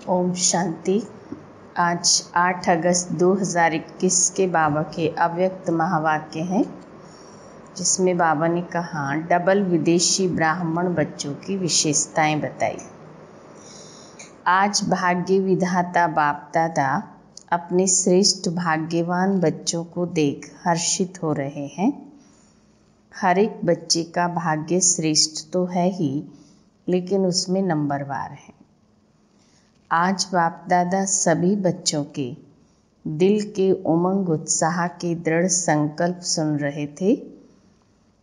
ओम शांति। आज 8 अगस्त 2021 के बाबा के अव्यक्त महावाक्य हैं, जिसमें बाबा ने कहा डबल विदेशी ब्राह्मण बच्चों की विशेषताएं बताई। आज भाग्य विधाता बाप दादा अपने श्रेष्ठ भाग्यवान बच्चों को देख हर्षित हो रहे हैं। हर एक बच्चे का भाग्य श्रेष्ठ तो है ही, लेकिन उसमें नंबरवार है। आज बाप दादा सभी बच्चों के दिल के उमंग उत्साह के दृढ़ संकल्प सुन रहे थे।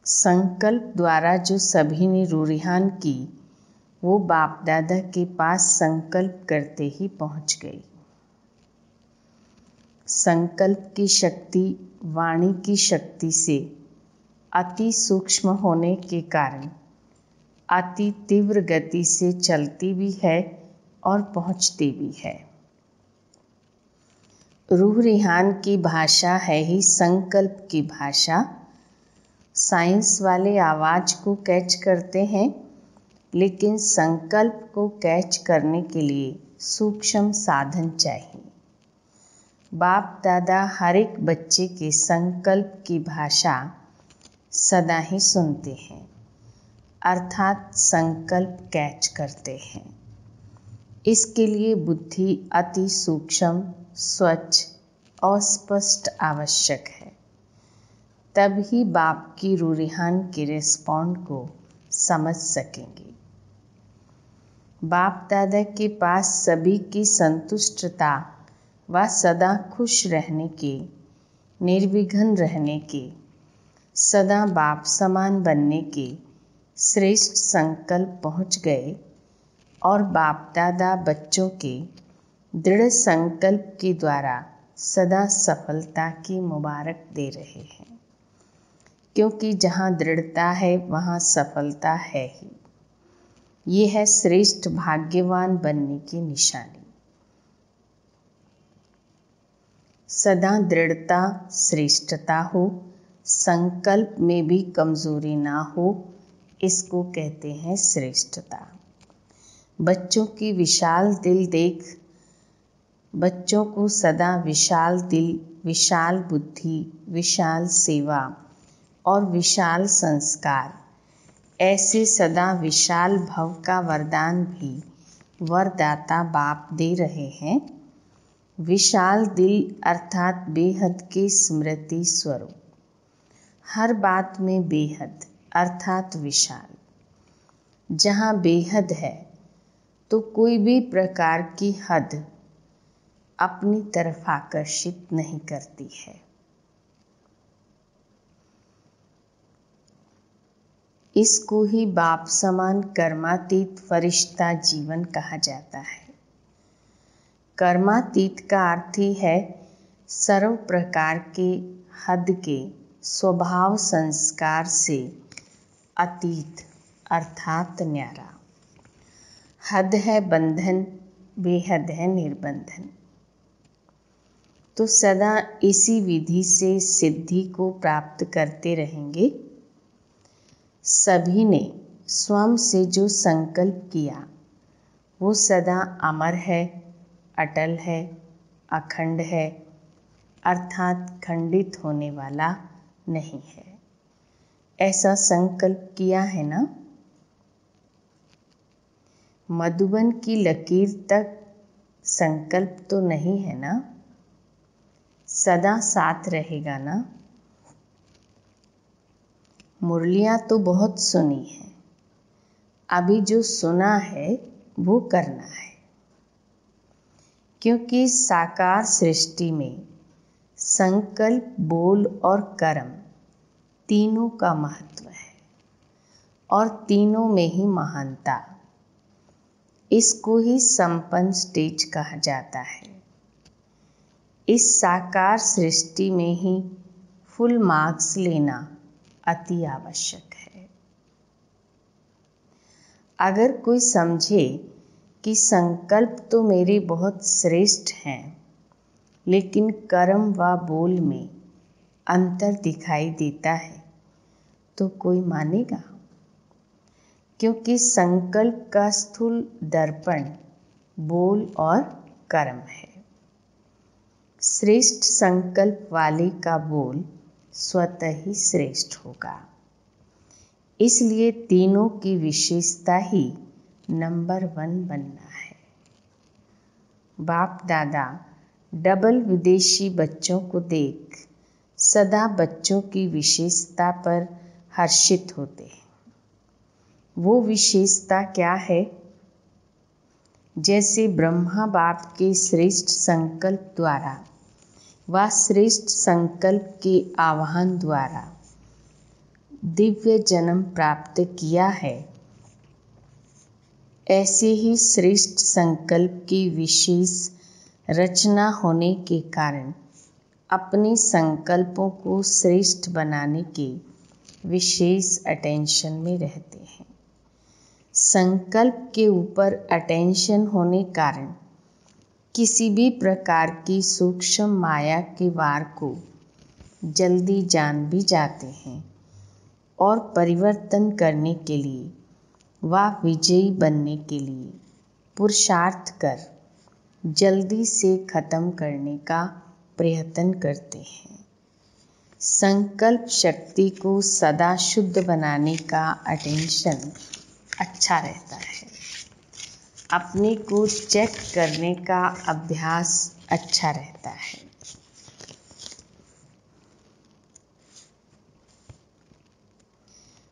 संकल्प द्वारा जो सभी ने रूरिहान की, वो बाप दादा के पास संकल्प करते ही पहुंच गई। संकल्प की शक्ति वाणी की शक्ति से अति सूक्ष्म होने के कारण अति तीव्र गति से चलती भी है और पहुंचती भी है। रूह रिहान की भाषा है ही संकल्प की भाषा। साइंस वाले आवाज़ को कैच करते हैं, लेकिन संकल्प को कैच करने के लिए सूक्ष्म साधन चाहिए। बाप दादा हर एक बच्चे के संकल्प की भाषा सदा ही सुनते हैं, अर्थात संकल्प कैच करते हैं। इसके लिए बुद्धि अति सूक्ष्म, स्वच्छ और स्पष्ट आवश्यक है। तभी बाप की रूरिहान के रिस्पॉन्ड को समझ सकेंगे। बाप दादा के पास सभी की संतुष्टता व सदा खुश रहने के, निर्विघ्न रहने के, सदा बाप समान बनने के श्रेष्ठ संकल्प पहुँच गए और बाप दादा बच्चों के दृढ़ संकल्प के द्वारा सदा सफलता की मुबारक दे रहे हैं, क्योंकि जहाँ दृढ़ता है वहाँ सफलता है ही। ये है श्रेष्ठ भाग्यवान बनने की निशानी। सदा दृढ़ता श्रेष्ठता हो, संकल्प में भी कमजोरी ना हो, इसको कहते हैं श्रेष्ठता। बच्चों की विशाल दिल देख बच्चों को सदा विशाल दिल, विशाल बुद्धि, विशाल सेवा और विशाल संस्कार, ऐसे सदा विशाल भव का वरदान भी वरदाता बाप दे रहे हैं। विशाल दिल अर्थात बेहद के स्मृति स्वरूप, हर बात में बेहद अर्थात विशाल। जहाँ बेहद है तो कोई भी प्रकार की हद अपनी तरफ आकर्षित नहीं करती है। इसको ही बाप समान कर्मातीत फरिश्ता जीवन कहा जाता है। कर्मातीत का अर्थ ही है सर्व प्रकार के हद के स्वभाव संस्कार से अतीत अर्थात न्यारा। हद है बंधन, बेहद है निर्बंधन। तो सदा इसी विधि से सिद्धि को प्राप्त करते रहेंगे। सभी ने स्वयं से जो संकल्प किया वो सदा अमर है, अटल है, अखंड है, अर्थात खंडित होने वाला नहीं है। ऐसा संकल्प किया है ना। मधुबन की लकीर तक संकल्प तो नहीं है ना, सदा साथ रहेगा ना। मुरलियाँ तो बहुत सुनी है, अभी जो सुना है वो करना है, क्योंकि साकार सृष्टि में संकल्प, बोल और कर्म तीनों का महत्व है और तीनों में ही महानता। इसको ही संपन्न स्टेज कहा जाता है। इस साकार सृष्टि में ही फुल मार्क्स लेना अति आवश्यक है। अगर कोई समझे कि संकल्प तो मेरे बहुत श्रेष्ठ हैं, लेकिन कर्म व बोल में अंतर दिखाई देता है, तो कोई मानेगा? क्योंकि संकल्प का स्थूल दर्पण बोल और कर्म है। श्रेष्ठ संकल्प वाले का बोल स्वतः ही श्रेष्ठ होगा। इसलिए तीनों की विशेषता ही नंबर 1 बनना है। बाप दादा डबल विदेशी बच्चों को देख सदा बच्चों की विशेषता पर हर्षित होते हैं। वो विशेषता क्या है? जैसे ब्रह्मा बाप के श्रेष्ठ संकल्प द्वारा व श्रेष्ठ संकल्प के आह्वान द्वारा दिव्य जन्म प्राप्त किया है, ऐसे ही श्रेष्ठ संकल्प की विशेष रचना होने के कारण अपने संकल्पों को श्रेष्ठ बनाने के विशेष अटेंशन में रहते हैं। संकल्प के ऊपर अटेंशन होने कारण किसी भी प्रकार की सूक्ष्म माया के वार को जल्दी जान भी जाते हैं और परिवर्तन करने के लिए व विजयी बनने के लिए पुरुषार्थ कर जल्दी से खत्म करने का प्रयत्न करते हैं। संकल्प शक्ति को सदा शुद्ध बनाने का अटेंशन अच्छा रहता है। अपने को चेक करने का अभ्यास अच्छा रहता है।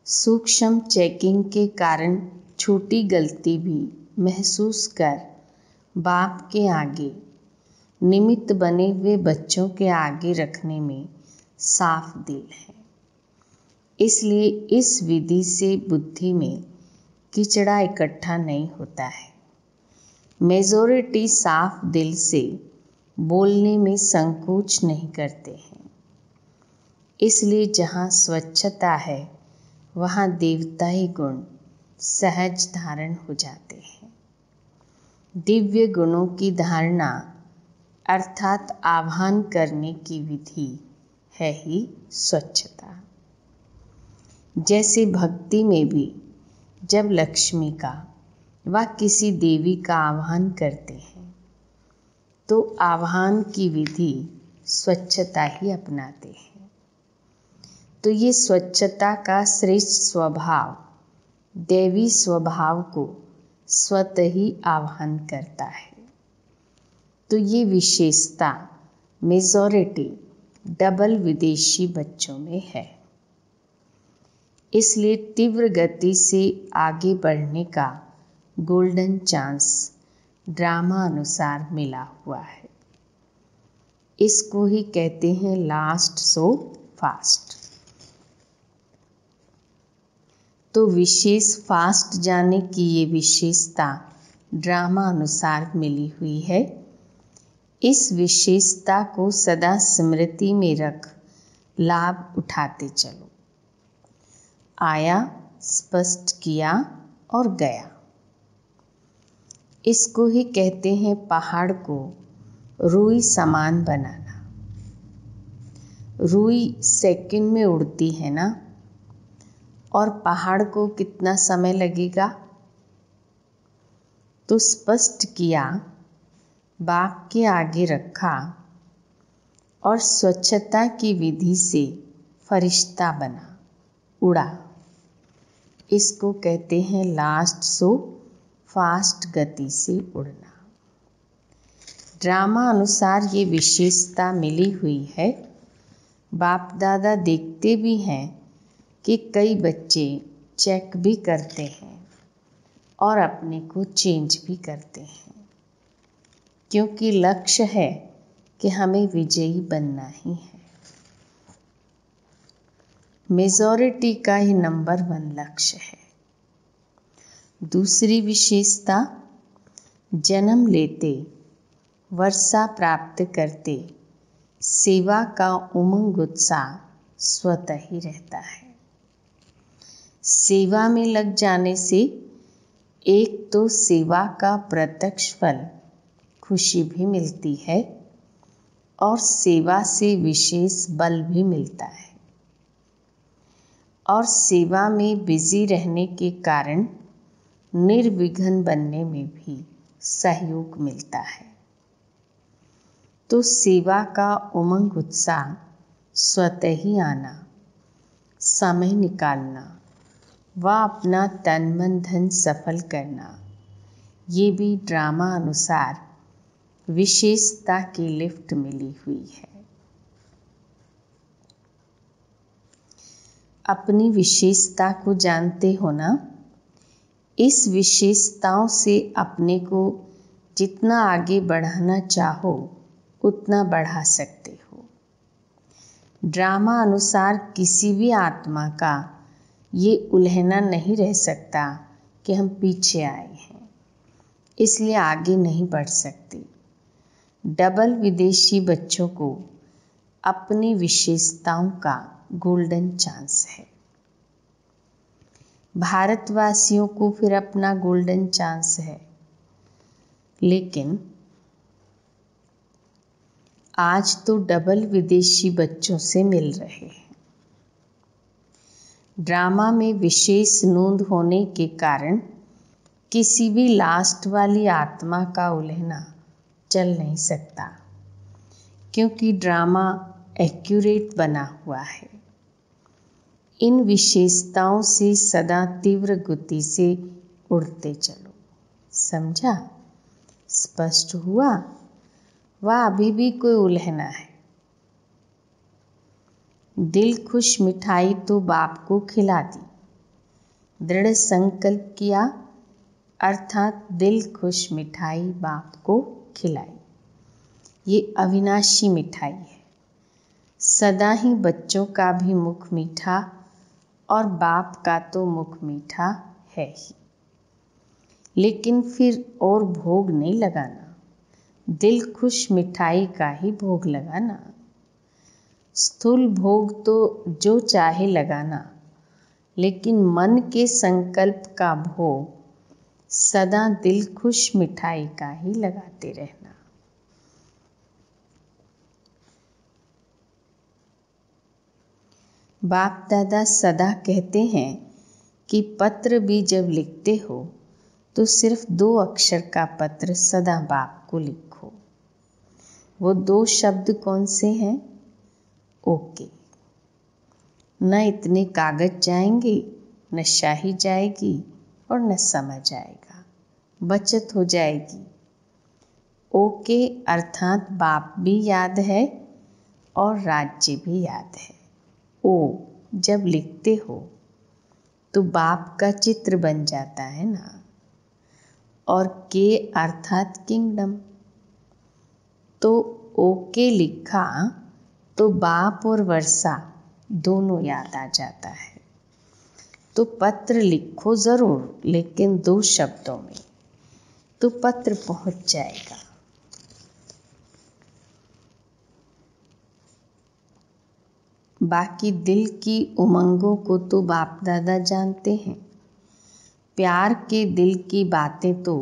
सूक्ष्म चेकिंग के कारण छोटी गलती भी महसूस कर बाप के आगे निमित्त बने हुए बच्चों के आगे रखने में साफ दिल है। इसलिए इस विधि से बुद्धि में कीचड़ा इकट्ठा नहीं होता है। मेजॉरिटी साफ दिल से बोलने में संकोच नहीं करते हैं। इसलिए जहाँ स्वच्छता है वहाँ देवताई गुण सहज धारण हो जाते हैं। दिव्य गुणों की धारणा अर्थात आह्वान करने की विधि है ही स्वच्छता। जैसे भक्ति में भी जब लक्ष्मी का व किसी देवी का आह्वान करते हैं तो आह्वान की विधि स्वच्छता ही अपनाते हैं। तो ये स्वच्छता का श्रेष्ठ स्वभाव दैवी स्वभाव को स्वतः ही आह्वान करता है। तो ये विशेषता मेजॉरिटी डबल विदेशी बच्चों में है। इसलिए तीव्र गति से आगे बढ़ने का गोल्डन चांस ड्रामा अनुसार मिला हुआ है। इसको ही कहते हैं लास्ट सो फास्ट। तो विशेष फास्ट जाने की ये विशेषता ड्रामा अनुसार मिली हुई है। इस विशेषता को सदा स्मृति में रख लाभ उठाते चलो। आया, स्पष्ट किया और गया। इसको ही कहते हैं पहाड़ को रुई समान बनाना। रुई सेकंड में उड़ती है ना, और पहाड़ को कितना समय लगेगा? तो स्पष्ट किया, बाप के आगे रखा और स्वच्छता की विधि से फरिश्ता बना, उड़ा। इसको कहते हैं लास्ट सो फास्ट गति से उड़ना। ड्रामा अनुसार ये विशेषता मिली हुई है। बाप दादा देखते भी हैं कि कई बच्चे चेक भी करते हैं और अपने को चेंज भी करते हैं, क्योंकि लक्ष्य है कि हमें विजयी बनना ही है। मेजॉरिटी का ही नंबर 1 लक्ष्य है। दूसरी विशेषता, जन्म लेते, वर्षा प्राप्त करते सेवा का उमंग उत्साह स्वतः ही रहता है। सेवा में लग जाने से एक तो सेवा का प्रत्यक्ष फल खुशी भी मिलती है और सेवा से विशेष बल भी मिलता है। और सेवा में बिजी रहने के कारण निर्विघ्न बनने में भी सहयोग मिलता है। तो सेवा का उमंग उत्साह स्वतः ही आना, समय निकालना व अपना तन मन धन सफल करना, ये भी ड्रामा अनुसार विशेषता की लिफ्ट मिली हुई है। अपनी विशेषता को जानते हो ना, इस विशेषताओं से अपने को जितना आगे बढ़ाना चाहो उतना बढ़ा सकते हो। ड्रामा अनुसार किसी भी आत्मा का ये उल्हना नहीं रह सकता कि हम पीछे आए हैं, इसलिए आगे नहीं बढ़ सकते। डबल विदेशी बच्चों को अपनी विशेषताओं का गोल्डन चांस है। भारतवासियों को फिर अपना गोल्डन चांस है, लेकिन आज तो डबल विदेशी बच्चों से मिल रहे हैं। ड्रामा में विशेष नोंद होने के कारण किसी भी लास्ट वाली आत्मा का उल्हना चल नहीं सकता, क्योंकि ड्रामा एक्यूरेट बना हुआ है। इन विशेषताओं से सदा तीव्र गति से उड़ते चलो। समझा? स्पष्ट हुआ? वह अभी भी कोई उल्हना है। दिल खुश मिठाई तो बाप को खिला दी। दृढ़ संकल्प किया, अर्थात दिल खुश मिठाई बाप को खिलाई। ये अविनाशी मिठाई है। सदा ही बच्चों का भी मुख मीठा और बाप का तो मुख मीठा है ही, लेकिन फिर और भोग नहीं लगाना। दिल खुश मिठाई का ही भोग लगाना। स्थूल भोग तो जो चाहे लगाना, लेकिन मन के संकल्प का भोग सदा दिल खुश मिठाई का ही लगाते रहना। बाप दादा सदा कहते हैं कि पत्र भी जब लिखते हो तो सिर्फ 2 अक्षर का पत्र सदा बाप को लिखो। वो 2 शब्द कौन से हैं? ओके। न इतने कागज जाएंगे, न शाही जाएगी और न समझ आएगा, बचत हो जाएगी। ओके अर्थात बाप भी याद है और राज्य भी याद है। ओ जब लिखते हो तो बाप का चित्र बन जाता है ना। और के अर्थात किंगडम। तो ओके लिखा तो बाप और वर्षा दोनों याद आ जाता है। तो पत्र लिखो ज़रूर, लेकिन 2 शब्दों में, तो पत्र पहुंच जाएगा। बाकी दिल की उमंगों को तो बाप दादा जानते हैं। प्यार के दिल की बातें तो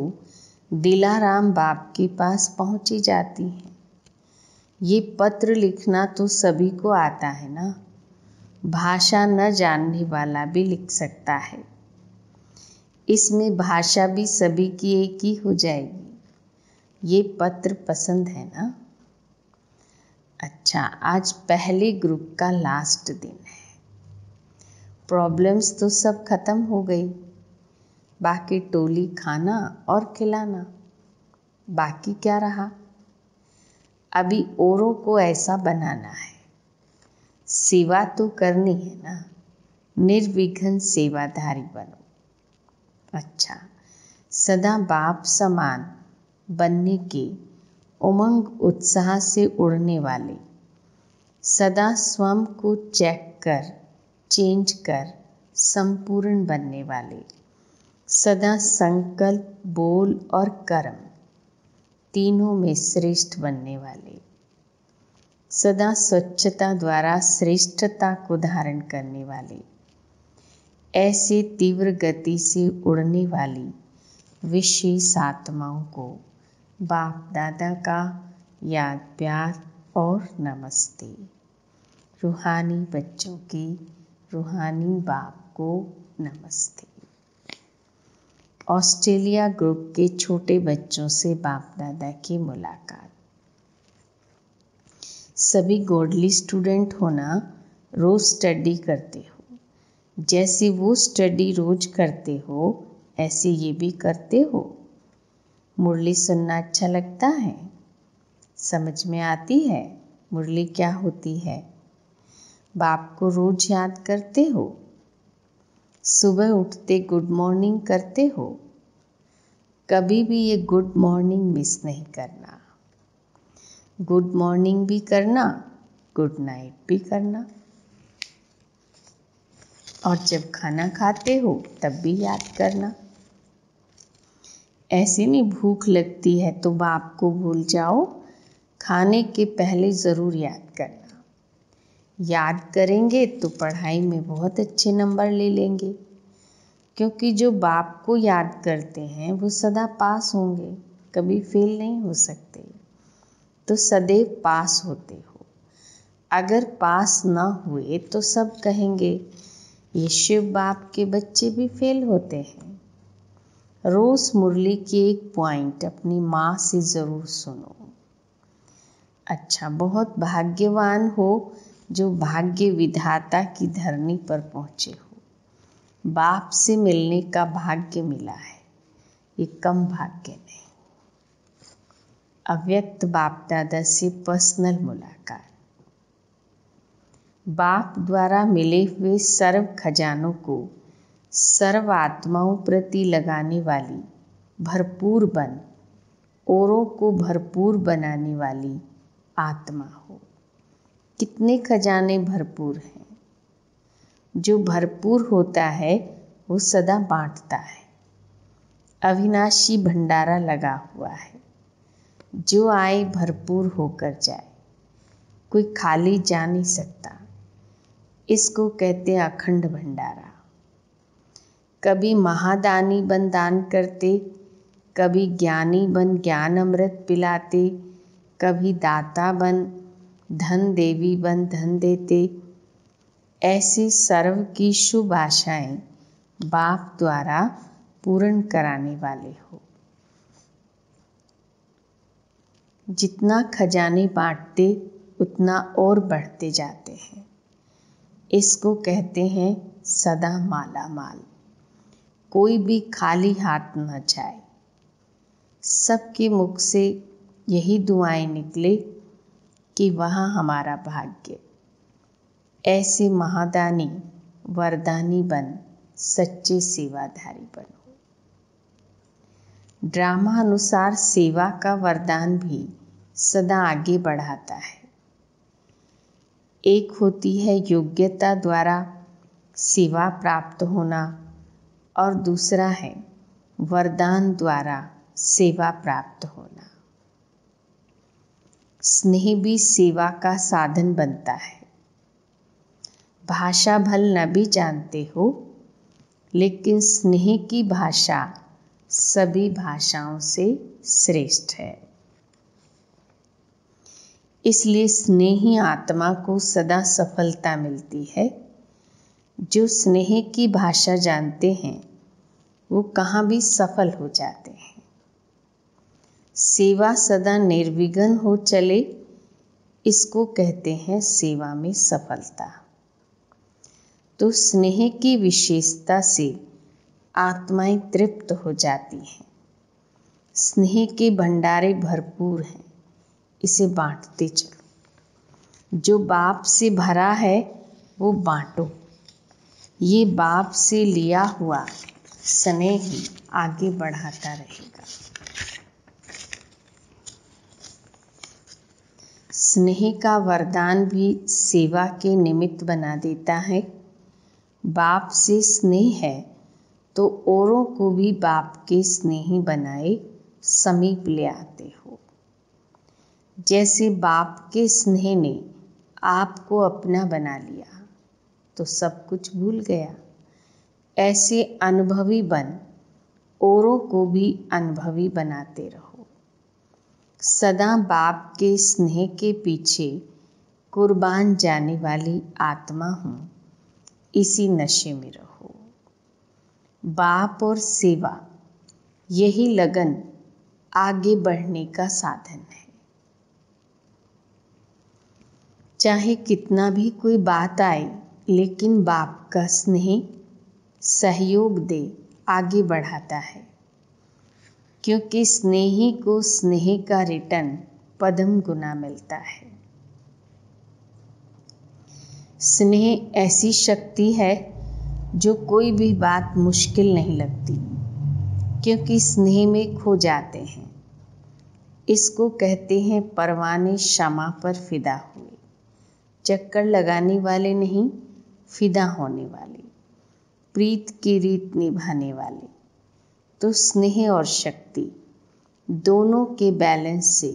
दिलाराम बाप के पास पहुंची जाती हैं। ये पत्र लिखना तो सभी को आता है ना। भाषा न जानने वाला भी लिख सकता है। इसमें भाषा भी सभी की एक ही हो जाएगी। ये पत्र पसंद है ना? अच्छा, आज पहले ग्रुप का लास्ट दिन है। प्रॉब्लम्स तो सब खत्म हो गई, बाकी टोली खाना और खिलाना। बाकी क्या रहा? अभी औरों को ऐसा बनाना है। सेवा तो करनी है ना। निर्विघ्न सेवाधारी बनो। अच्छा, सदा बाप समान बनने के उमंग उत्साह से उड़ने वाले, सदा स्वयं को चेक कर चेंज कर संपूर्ण बनने वाले, सदा संकल्प बोल और कर्म तीनों में श्रेष्ठ बनने वाले, सदा स्वच्छता द्वारा श्रेष्ठता को धारण करने वाले, ऐसे तीव्र गति से उड़ने वाली विशेष आत्माओं को बाप दादा का याद प्यार और नमस्ते। रूहानी बच्चों की रूहानी बाप को नमस्ते। ऑस्ट्रेलिया ग्रुप के छोटे बच्चों से बाप दादा की मुलाकात। सभी गॉडली स्टूडेंट होना, रोज़ स्टडी करते हो। जैसे वो स्टडी रोज करते हो ऐसे ये भी करते हो। मुरली सुनना अच्छा लगता है? समझ में आती है मुरली क्या होती है? बाप को रोज याद करते हो? सुबह उठते गुड मॉर्निंग करते हो? कभी भी ये गुड मॉर्निंग मिस नहीं करना। गुड मॉर्निंग भी करना, गुड नाइट भी करना। और जब खाना खाते हो तब भी याद करना। ऐसे नहीं भूख लगती है तो बाप को भूल जाओ, खाने के पहले ज़रूर याद करना। याद करेंगे तो पढ़ाई में बहुत अच्छे नंबर ले लेंगे, क्योंकि जो बाप को याद करते हैं वो सदा पास होंगे, कभी फेल नहीं हो सकते। तो सदैव पास होते हो। अगर पास ना हुए तो सब कहेंगे ये शिव बाप के बच्चे भी फेल होते हैं। रोज़ मुरली की एक पॉइंट अपनी माँ से ज़रूर सुनो। अच्छा, बहुत भाग्यवान हो जो भाग्य विधाता की धरनी पर पहुँचे हो। बाप से मिलने का भाग्य मिला है, ये कम भाग्य नहीं। अव्यक्त बाप दादा से पर्सनल मुलाकात। बाप द्वारा मिले हुए सर्व खजानों को सर्व आत्माओं प्रति लगाने वाली भरपूर बन, औरों को भरपूर बनाने वाली आत्मा हो। कितने खजाने भरपूर हैं। जो भरपूर होता है वो सदा बांटता है। अविनाशी भंडारा लगा हुआ है, जो आए भरपूर होकर जाए, कोई खाली जा नहीं सकता। इसको कहते हैं अखंड भंडारा। कभी महादानी बन दान करते, कभी ज्ञानी बन ज्ञान अमृत पिलाते, कभी दाता बन धन देवी बन धन देते। ऐसे सर्व की शुभ आशाएं बाप द्वारा पूर्ण कराने वाले हो। जितना खजाने बांटते उतना और बढ़ते जाते हैं। इसको कहते हैं सदा माला माल। कोई भी खाली हाथ न जाए। सबके मुख से यही दुआएं निकले कि वहाँ हमारा भाग्य। ऐसे महादानी वरदानी बन सच्चे सेवाधारी बनो। ड्रामा अनुसार सेवा का वरदान भी सदा आगे बढ़ाता है। एक होती है योग्यता द्वारा सेवा प्राप्त होना, और दूसरा है वरदान द्वारा सेवा प्राप्त होना। स्नेह भी सेवा का साधन बनता है। भाषा भल न भी जानते हो, लेकिन स्नेह की भाषा सभी भाषाओं से श्रेष्ठ है। इसलिए स्नेही आत्मा को सदा सफलता मिलती है। जो स्नेह की भाषा जानते हैं वो कहाँ भी सफल हो जाते हैं। सेवा सदा निर्विघ्न हो चले, इसको कहते हैं सेवा में सफलता। तो स्नेह की विशेषता से आत्माएं तृप्त हो जाती हैं। स्नेह के भंडारे भरपूर हैं, इसे बांटते चलो। जो बाप से भरा है वो बांटो। ये बाप से लिया हुआ स्नेह ही आगे बढ़ाता रहेगा। स्नेह का वरदान भी सेवा के निमित्त बना देता है। बाप से स्नेह है तो औरों को भी बाप के स्नेही बनाए समीप ले आते हो। जैसे बाप के स्नेह ने आपको अपना बना लिया तो सब कुछ भूल गया। ऐसे अनुभवी बन औरों को भी अनुभवी बनाते रहो। सदा बाप के स्नेह के पीछे कुर्बान जाने वाली आत्मा हूँ, इसी नशे में रहो। बाप और सेवा यही लगन आगे बढ़ने का साधन है। चाहे कितना भी कोई बात आए, लेकिन बाप का स्नेह सहयोग दे आगे बढ़ाता है, क्योंकि स्नेही को स्नेह का रिटर्न पद्म गुना मिलता है। स्नेह ऐसी शक्ति है जो कोई भी बात मुश्किल नहीं लगती, क्योंकि स्नेह में खो जाते हैं। इसको कहते हैं परवाने शमा पर फिदा हुए, चक्कर लगाने वाले नहीं, फिदा होने वाले, प्रीत की रीत निभाने वाले। तो स्नेह और शक्ति दोनों के बैलेंस से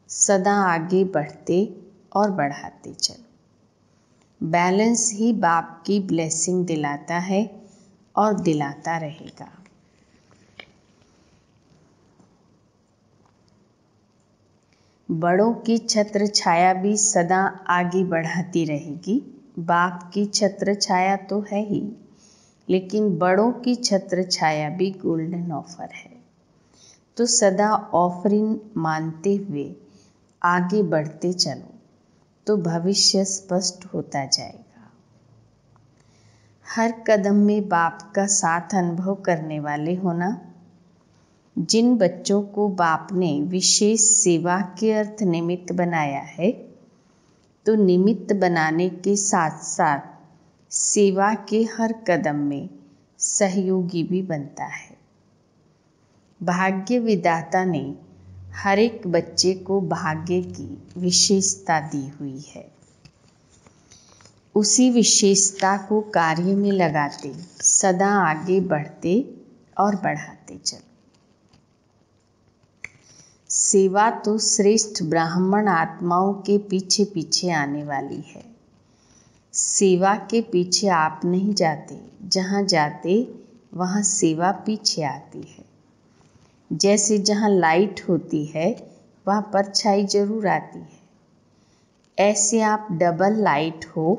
सदा आगे बढ़ते और बढ़ाते चलो। बैलेंस ही बाप की ब्लेसिंग दिलाता है और दिलाता रहेगा। बड़ों की छत्र छाया भी सदा आगे बढ़ाती रहेगी। बाप की छत्र छाया तो है ही, लेकिन बड़ों की छत्र छाया भी गोल्डन ऑफर है। तो सदा ऑफरिंग मानते हुए आगे बढ़ते चलो, तो भविष्य स्पष्ट होता जाएगा। हर कदम में बाप का साथ अनुभव करने वाले होना। जिन बच्चों को बाप ने विशेष सेवा के अर्थ निमित्त बनाया है, तो निमित्त बनाने के साथ साथ सेवा के हर कदम में सहयोगी भी बनता है। भाग्य विधाता ने हर एक बच्चे को भाग्य की विशेषता दी हुई है। उसी विशेषता को कार्य में लगाते सदा आगे बढ़ते और बढ़ाते चलो। सेवा तो श्रेष्ठ ब्राह्मण आत्माओं के पीछे पीछे आने वाली है। सेवा के पीछे आप नहीं जाते, जहाँ जाते वहाँ सेवा पीछे आती है। जैसे जहाँ लाइट होती है वहाँ परछाई जरूर आती है। ऐसे आप डबल लाइट हो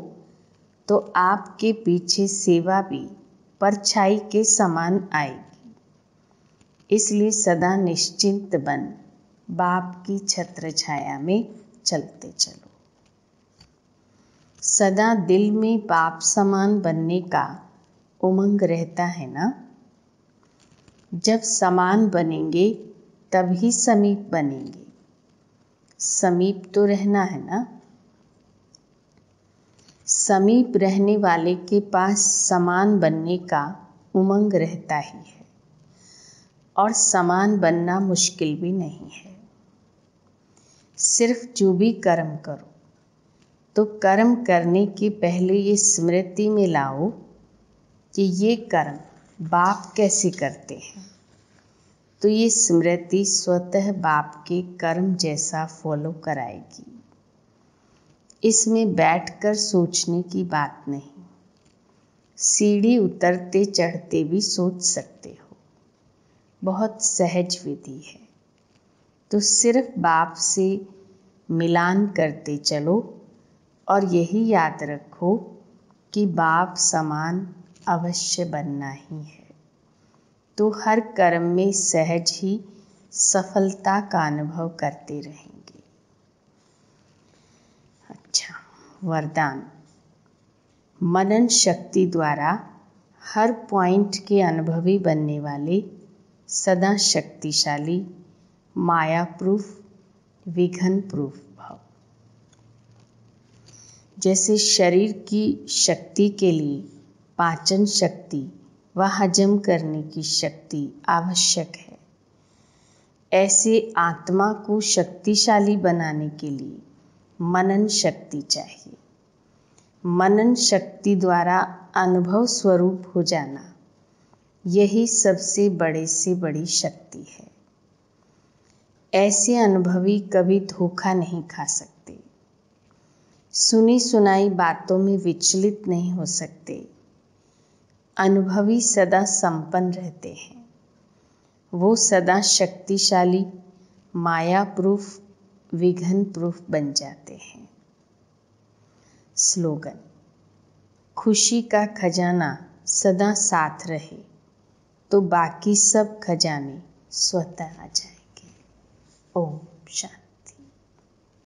तो आपके पीछे सेवा भी परछाई के समान आएगी। इसलिए सदा निश्चिंत बन बाप की छत्र छाया में चलते चलो। सदा दिल में बाप समान बनने का उमंग रहता है ना। जब समान बनेंगे तभी समीप बनेंगे। समीप तो रहना है ना। समीप रहने वाले के पास समान बनने का उमंग रहता ही है, और समान बनना मुश्किल भी नहीं है। सिर्फ जो भी कर्म करो, तो कर्म करने के पहले ये स्मृति में लाओ कि ये कर्म बाप कैसे करते हैं। तो ये स्मृति स्वतः बाप के कर्म जैसा फॉलो कराएगी। इसमें बैठकर सोचने की बात नहीं। सीढ़ी उतरते चढ़ते भी सोच सकते हो। बहुत सहज विधि है। तो सिर्फ बाप से मिलान करते चलो और यही याद रखो कि बाप समान अवश्य बनना ही है। तो हर कर्म में सहज ही सफलता का अनुभव करते रहेंगे। अच्छा, वरदान। मनन शक्ति द्वारा हर पॉइंट के अनुभवी बनने वाले सदा शक्तिशाली, माया प्रूफ, विघन प्रूफ भव। जैसे शरीर की शक्ति के लिए पाचन शक्ति व हजम करने की शक्ति आवश्यक है, ऐसे आत्मा को शक्तिशाली बनाने के लिए मनन शक्ति चाहिए। मनन शक्ति द्वारा अनुभव स्वरूप हो जाना, यही सबसे बड़े से बड़ी शक्ति है। ऐसे अनुभवी कभी धोखा नहीं खा सकते। सुनी सुनाई बातों में विचलित नहीं हो सकते। अनुभवी सदा संपन्न रहते हैं। वो सदा शक्तिशाली, माया प्रूफ, विघन प्रूफ बन जाते हैं। स्लोगन। खुशी का खजाना सदा साथ रहे, तो बाकी सब खजाने स्वतः आ जाएंगे। ओम शांति।